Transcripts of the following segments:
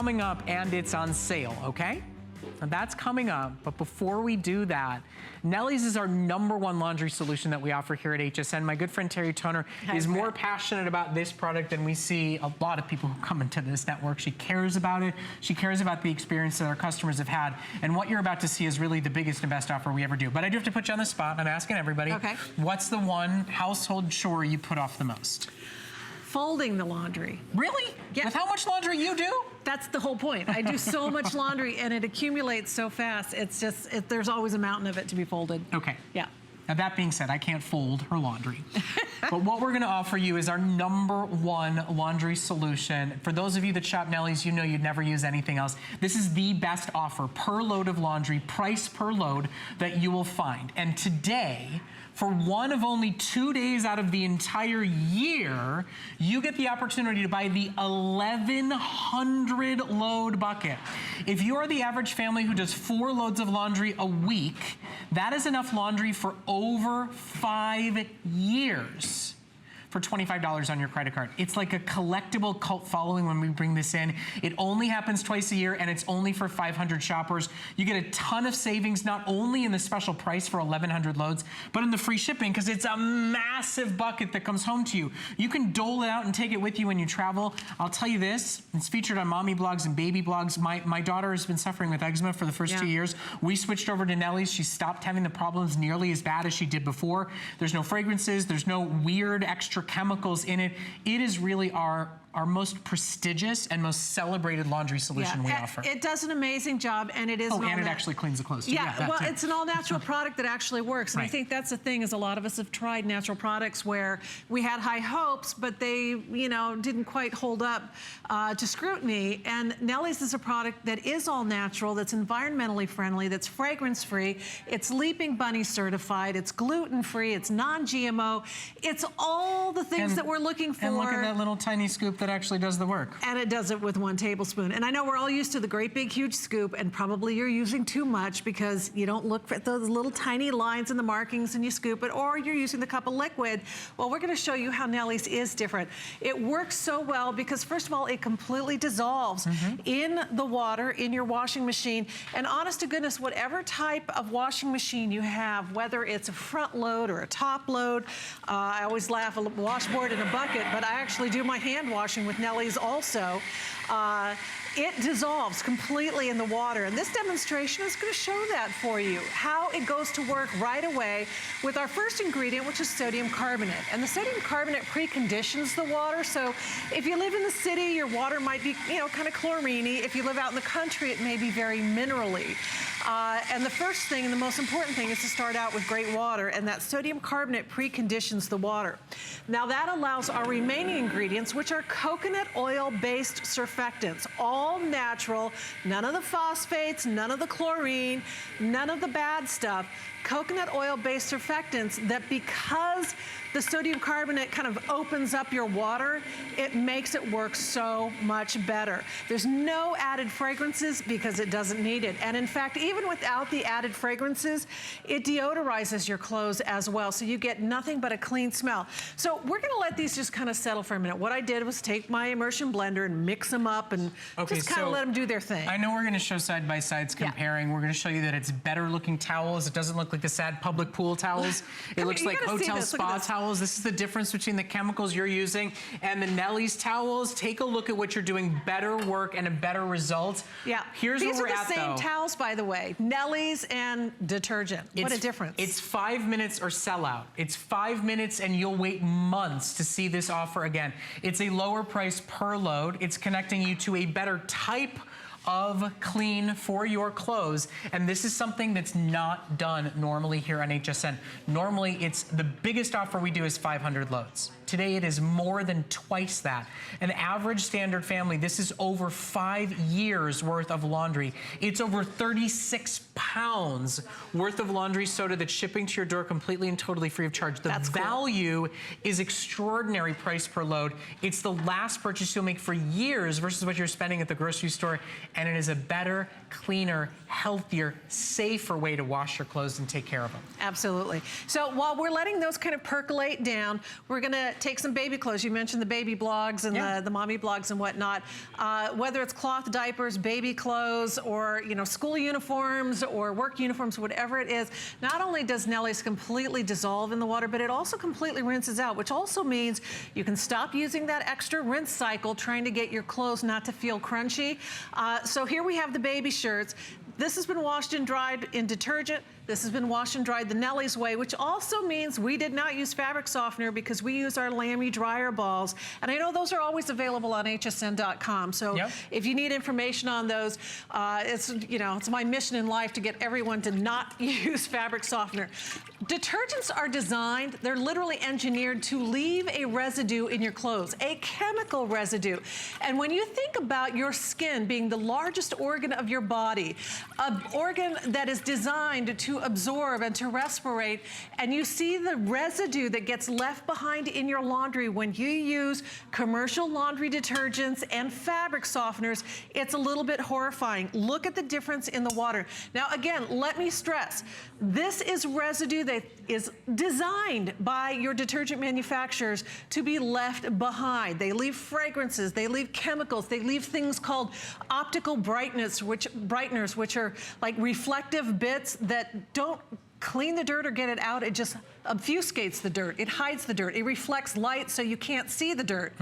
coming up and it's on sale, okay? And that's coming up, but before we do that, Nellie's is our #1 laundry solution that we offer here at HSN. My good friend Terry Toner is more passionate about this product than we see a lot of people who come into this network. She cares about it. She cares about the experience that our customers have had. And what you're about to see is really the biggest and best offer we ever do. But I do have to put you on the spot. I'm asking everybody, what's the one household chore you put off the most? Folding the laundry. Really? Yeah. With how much laundry you do? That's the whole point. I do so much laundry and it accumulates so fast. It's just, there's always a mountain of it to be folded. Okay. Yeah. Now that being said, I can't fold her laundry. But what we're gonna offer you is our #1 laundry solution. For those of you that shop Nellie's, you know you'd never use anything else. This is the best offer per load of laundry, price per load, that you will find. And today, for one of only 2 days out of the entire year, you get the opportunity to buy the 1,100 load bucket. If you are the average family who does 4 loads of laundry a week, that is enough laundry for over 5 years. For $25 on your credit card. It's like a collectible cult following when we bring this in. It only happens twice a year and it's only for 500 shoppers. You get a ton of savings, not only in the special price for 1,100 loads, but in the free shipping, because it's a massive bucket that comes home to you. You can dole it out and take it with you when you travel. I'll tell you this, it's featured on mommy blogs and baby blogs. My daughter has been suffering with eczema for the first 2 years. We switched over to Nellie's. She stopped having the problems nearly as bad as she did before. There's no fragrances, there's no weird extra chemicals in it. It is really our most prestigious and most celebrated laundry solution we offer. It does an amazing job, and it is and it actually cleans the clothes too. Yeah, well, it's an all-natural product that actually works. And I think that's the thing, is a lot of us have tried natural products where we had high hopes, but they, you know, didn't quite hold up to scrutiny. And Nellie's is a product that is all natural, that's environmentally friendly, that's fragrance-free, it's Leaping Bunny certified, it's gluten-free, it's non-GMO, it's all the things that we're looking for. And look at that little tiny scoop that actually does the work. And it does it with 1 tablespoon. And I know we're all used to the great big huge scoop, and probably you're using too much because you don't look at those little tiny lines in the markings and you scoop it, or you're using the cup of liquid. Well, we're gonna show you how Nellie's is different. It works so well because, first of all, it completely dissolves in the water in your washing machine. And honest to goodness, whatever type of washing machine you have, whether it's a front load or a top load, I always laugh, a washboard and a bucket, but I actually do my hand washing with Nellie's also. It dissolves completely in the water, and this demonstration is going to show that for you, how it goes to work right away with our first ingredient, which is sodium carbonate. And the sodium carbonate preconditions the water, so if you live in the city, your water might be, you know, kind of chlorine-y. If you live out in the country, it may be very minerally. And the first thing, and the most important thing, is to start out with great water, and that sodium carbonate preconditions the water. Now that allows our remaining ingredients, which are coconut oil-based surfactants, all natural, none of the phosphates, none of the chlorine, none of the bad stuff. Coconut oil-based surfactants that, because the sodium carbonate kind of opens up your water, it makes it work so much better. There's no added fragrances because it doesn't need it. And in fact, even without the added fragrances, it deodorizes your clothes as well. So you get nothing but a clean smell. So we're gonna let these just kind of settle for a minute. What I did was take my immersion blender and mix them up and just kind of let them do their thing. I know we're gonna show side-by-sides comparing. We're gonna show you that it's better looking towels. It doesn't look like the sad public pool towels. It looks like hotel spa towels. This is the difference between the chemicals you're using and the Nellie's towels. Take a look at what you're doing, better work and a better result. Yeah. Here's where we're at, though. These are the same towels, by the way. Nellie's and detergent. What a difference. It's 5 minutes or sell out. It's 5 minutes and you'll wait months to see this offer again. It's a lower price per load. It's connecting you to a better type of clean for your clothes, and this is something that's not done normally here on HSN. Normally, it's the biggest offer we do is 500 loads. Today, it is more than twice that. An average standard family, this is over 5 years worth of laundry. It's over 36 pounds worth of laundry soda that's shipping to your door completely and totally free of charge. The value is extraordinary price per load. It's the last purchase you'll make for years versus what you're spending at the grocery store, and it is a better, cleaner, healthier, safer way to wash your clothes and take care of them. Absolutely. So while we're letting those kind of percolate down, we're gonna take some baby clothes. You mentioned the baby blogs and the mommy blogs and whatnot. Whether it's cloth diapers, baby clothes, or school uniforms or work uniforms, whatever it is, not only does Nellie's completely dissolve in the water, but it also completely rinses out, which also means you can stop using that extra rinse cycle trying to get your clothes not to feel crunchy. So here we have the baby shirts. This has been washed and dried in detergent. This has been washed and dried the Nellie's way, which also means we did not use fabric softener because we use our Lamy dryer balls. And I know those are always available on hsn.com. So if you need information on those, it's my mission in life to get everyone to not use fabric softener. Detergents are designed, they're literally engineered to leave a residue in your clothes, a chemical residue. And when you think about your skin being the largest organ of your body, an organ that is designed to absorb and to respirate, and you see the residue that gets left behind in your laundry when you use commercial laundry detergents and fabric softeners, it's a little bit horrifying. Look at the difference in the water. Now again, let me stress, this is residue that is designed by your detergent manufacturers to be left behind. They leave fragrances, they leave chemicals, they leave things called optical brighteners, which are like reflective bits that don't clean the dirt or get it out. It just obfuscates the dirt. It hides the dirt. It reflects light so you can't see the dirt.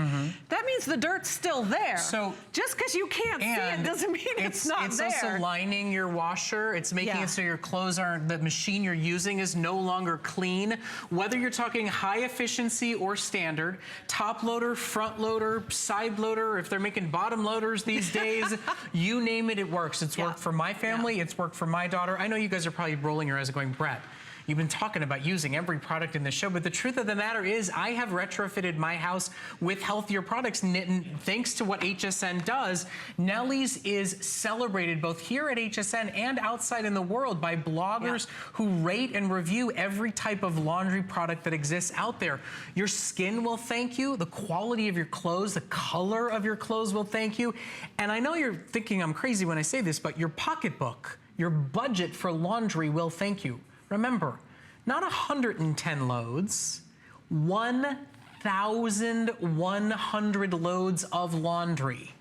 That means the dirt's still there. So just because you can't see it doesn't mean it's not there. It's also lining your washer. It's making it so your clothes aren't, the machine you're using is no longer clean. Whether you're talking high efficiency or standard, top loader, front loader, side loader, if they're making bottom loaders these days, you name it, it works. It's worked for my family. It's worked for my daughter. I know you guys are probably rolling your eyes going, Brett, you've been talking about using every product in the show, but the truth of the matter is I have retrofitted my house with healthier products, and thanks to what HSN does. Nellie's is celebrated both here at HSN and outside in the world by bloggers who rate and review every type of laundry product that exists out there. Your skin will thank you, the quality of your clothes, the color of your clothes will thank you. And I know you're thinking I'm crazy when I say this, but your pocketbook, your budget for laundry will thank you. Remember, not 110 loads, 1,100 loads of laundry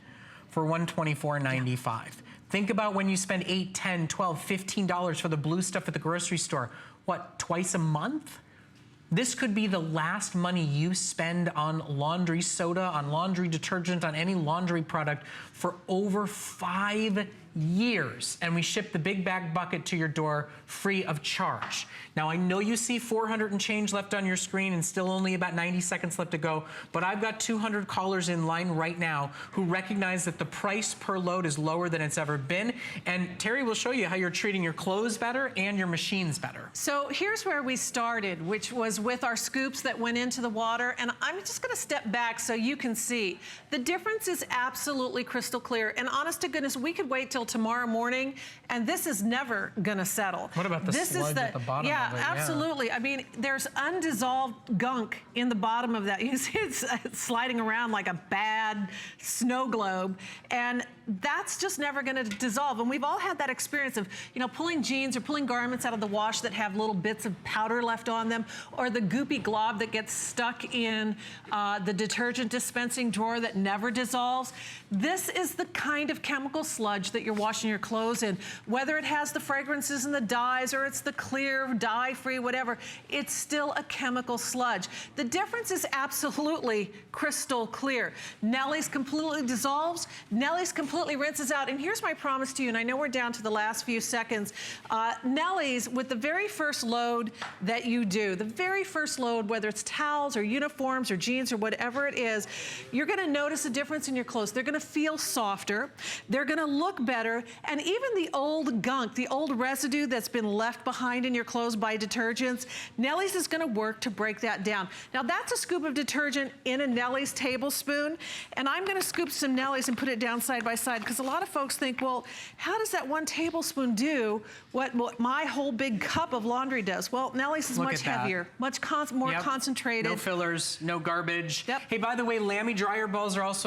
for $124.95. Think about when you spend $8, $10, $12, $15 for the blue stuff at the grocery store. What, twice a month? This could be the last money you spend on laundry soda, on laundry detergent, on any laundry product for over 5 years. And we ship the big bag bucket to your door free of charge. Now, I know you see 400 and change left on your screen and still only about 90 seconds left to go, but I've got 200 callers in line right now who recognize that the price per load is lower than it's ever been. And Terry will show you how you're treating your clothes better and your machines better. So here's where we started, which was with our scoops that went into the water. And I'm just gonna step back so you can see. The difference is absolutely crystal clear. And honest to goodness, we could wait till tomorrow morning and this is never gonna settle. What about the sludge at the bottom of it? Absolutely. I mean, there's undissolved gunk in the bottom of that. You see it's sliding around like a bad snow globe. And that's just never gonna dissolve. And we've all had that experience of, pulling jeans or pulling garments out of the wash that have little bits of powder left on them, or the goopy glob that gets stuck in the detergent dispensing drawer that never dissolves. This is the kind of chemical sludge that you're washing your clothes in. Whether it has the fragrances and the dyes or it's the clear, dye-free, whatever, it's still a chemical sludge. The difference is absolutely crystal clear. Nellie's completely dissolves. Nellie's completely rinses out. And here's my promise to you, and I know we're down to the last few seconds. Nellie's, with the very first load that you do, the very first load, whether it's towels or uniforms or jeans or whatever it is, you're gonna notice a difference in your clothes. They're gonna feel softer. They're gonna look better. And even the old gunk, the old residue that's been left behind in your clothes by detergents, Nellie's is gonna work to break that down. Now that's a scoop of detergent in a Nellie's tablespoon, and I'm gonna scoop some Nellie's and put it down side by side, because a lot of folks think, well, how does that 1 tablespoon do what my whole big cup of laundry does? Well, Nellie's is much heavier, much more concentrated. No fillers, no garbage. Yep. Hey, by the way, Lamy dryer balls are also